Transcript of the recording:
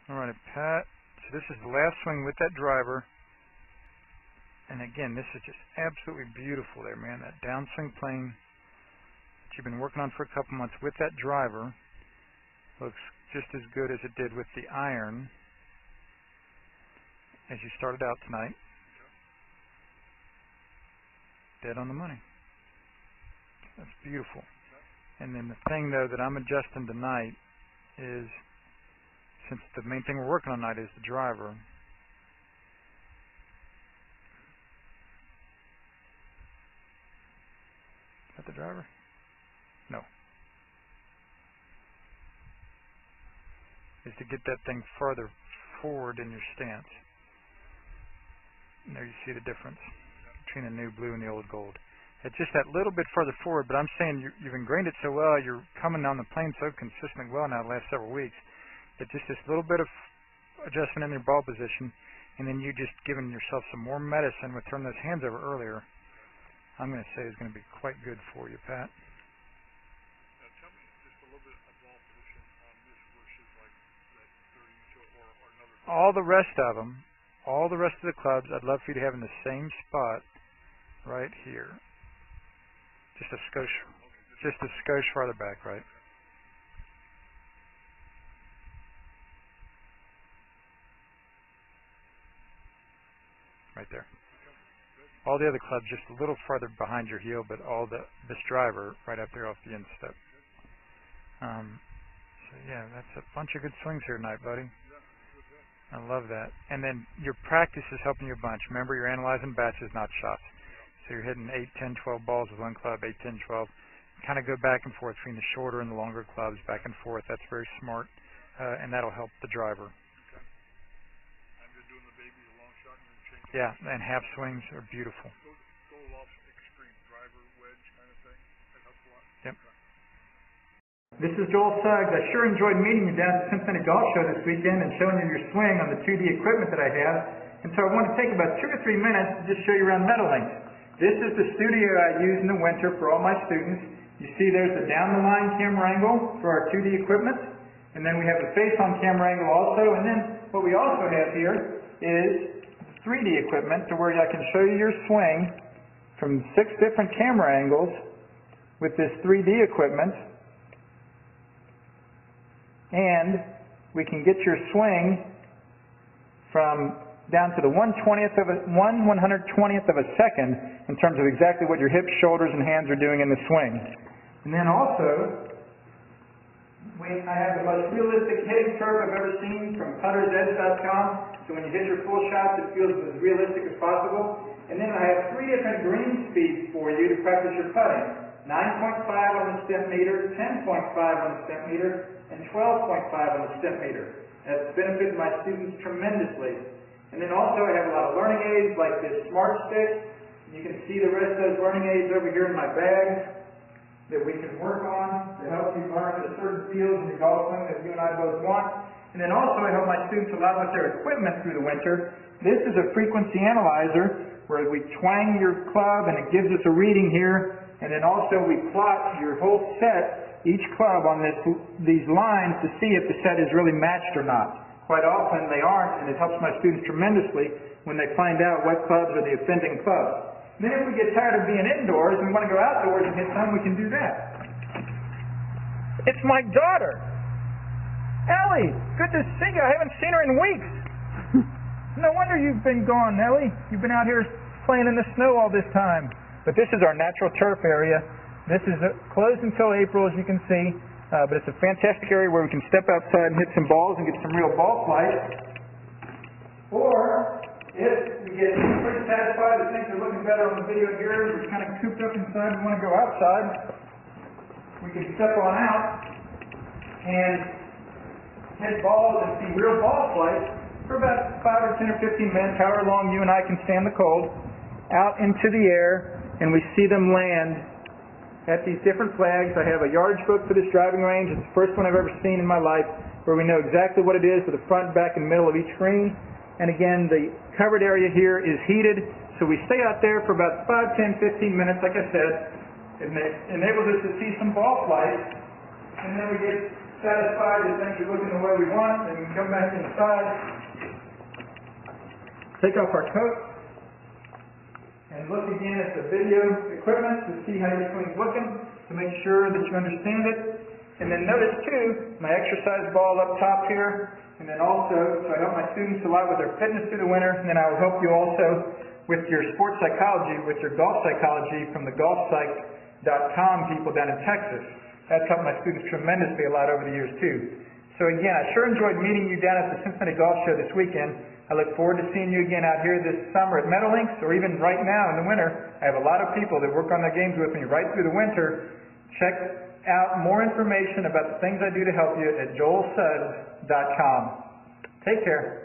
Alright, Pat. So this is the last swing with that driver. And again, this is just absolutely beautiful there, man. That downswing plane that you've been working on for a couple months with that driver looks just as good as it did with the iron as you started out tonight. Dead on the money. That's beautiful. And then the thing, though, that I'm adjusting tonight is, since the main thing we're working on tonight is the driver, is that the driver? No. Is to get that thing farther forward in your stance. And there you see the difference between the new blue and the old gold. It's just that little bit further forward, but I'm saying you've ingrained it so well, you're coming down the plane so consistently well now the last several weeks, that just this little bit of adjustment in your ball position, and then you just giving yourself some more medicine with turning those hands over earlier, I'm going to say is going to be quite good for you, Pat. Now tell me just a little bit of ball position on this versus like that 30 or another. All the rest of them, all the rest of the clubs, I'd love for you to have in the same spot right here. Just a skosh farther back, right? Right there. All the other clubs just a little farther behind your heel, but all this driver right up there off the instep. So yeah, that's a bunch of good swings here tonight, buddy. I love that. And then your practice is helping you a bunch. Remember, you're analyzing batches, not shots. So you're hitting 8, 10, 12 balls with one club, 8, 10, 12. Kind of go back and forth between the shorter and the longer clubs, back and forth. That's very smart, and that'll help the driver. Okay. I'm just doing the baby, the long shot, and then changing. Yeah, and half swings are beautiful. Go off extreme driver wedge kind of thing. That helps a lot. Yep. Okay. This is Joel Suggs. I sure enjoyed meeting you down at the Cincinnati Golf Show this weekend and showing you your swing on the 2D equipment that I have. And so I want to take about 2 or 3 minutes to just show you around Meadowlinks. This is the studio I use in the winter for all my students. You see there's the down-the-line camera angle for our 2D equipment. And then we have the face-on camera angle also. And then what we also have here is 3D equipment to where I can show you your swing from 6 different camera angles with this 3D equipment. And we can get your swing from down to the 1/120th of a second in terms of exactly what your hips, shoulders, and hands are doing in the swing. And then also, I have the most realistic hitting curve I've ever seen from puttersedge.com. So when you hit your full shots, it feels as realistic as possible. And then I have 3 different green speeds for you to practice your putting. 9.5 on the step meter, 10.5 on the step meter, and 12.5 on the step meter. That's benefited my students tremendously. And then also I have a lot of learning aids like this Smart Stick. You can see the rest of those learning aids over here in my bag that we can work on to help you learn the certain fields in your golf swing that you and I both want. And then also I help my students a lot with their equipment through the winter. This is a frequency analyzer where we twang your club and it gives us a reading here. And then also we plot your whole set, each club on these lines to see if the set is really matched or not. Quite often they aren't, and it helps my students tremendously when they find out what clubs are the offending clubs. Then if we get tired of being indoors and we want to go outdoors and hit some, we can do that. It's my daughter, Ellie. Good to see you. I haven't seen her in weeks. No wonder you've been gone, Ellie. You've been out here playing in the snow all this time. But this is our natural turf area. This is closed until April, as you can see. But it's a fantastic area where we can step outside and hit some balls and get some real ball flight. Or, if we get pretty satisfied that things are looking better on the video here, we're kind of cooped up inside and want to go outside, we can step on out and hit balls and see real ball flight for about 5 or 10 or 15 minutes, however long you and I can stand the cold, out into the air, and we see them land at these different flags. I have a yardage book for this driving range. It's the first one I've ever seen in my life where we know exactly what it is for the front, back, and middle of each green. And again, the covered area here is heated, so we stay out there for about 5, 10, 15 minutes, like I said. It enables us to see some ball flight, and then we get satisfied that things are looking the way we want, then we can come back inside, take off our coat, and look again at the video equipment to see how your swing's looking, to make sure that you understand it. And then notice too, my exercise ball up top here, and then also, so I help my students a lot with their fitness through the winter, and then I will help you also with your sports psychology, with your golf psychology from the golfpsych.com people down in Texas. That's helped my students tremendously a lot over the years too. So again, I sure enjoyed meeting you down at the Cincinnati Golf Show this weekend. I look forward to seeing you again out here this summer at Meadowlinks, or even right now in the winter. I have a lot of people that work on their games with me right through the winter. Check out more information about the things I do to help you at joelsuggs.com. Take care.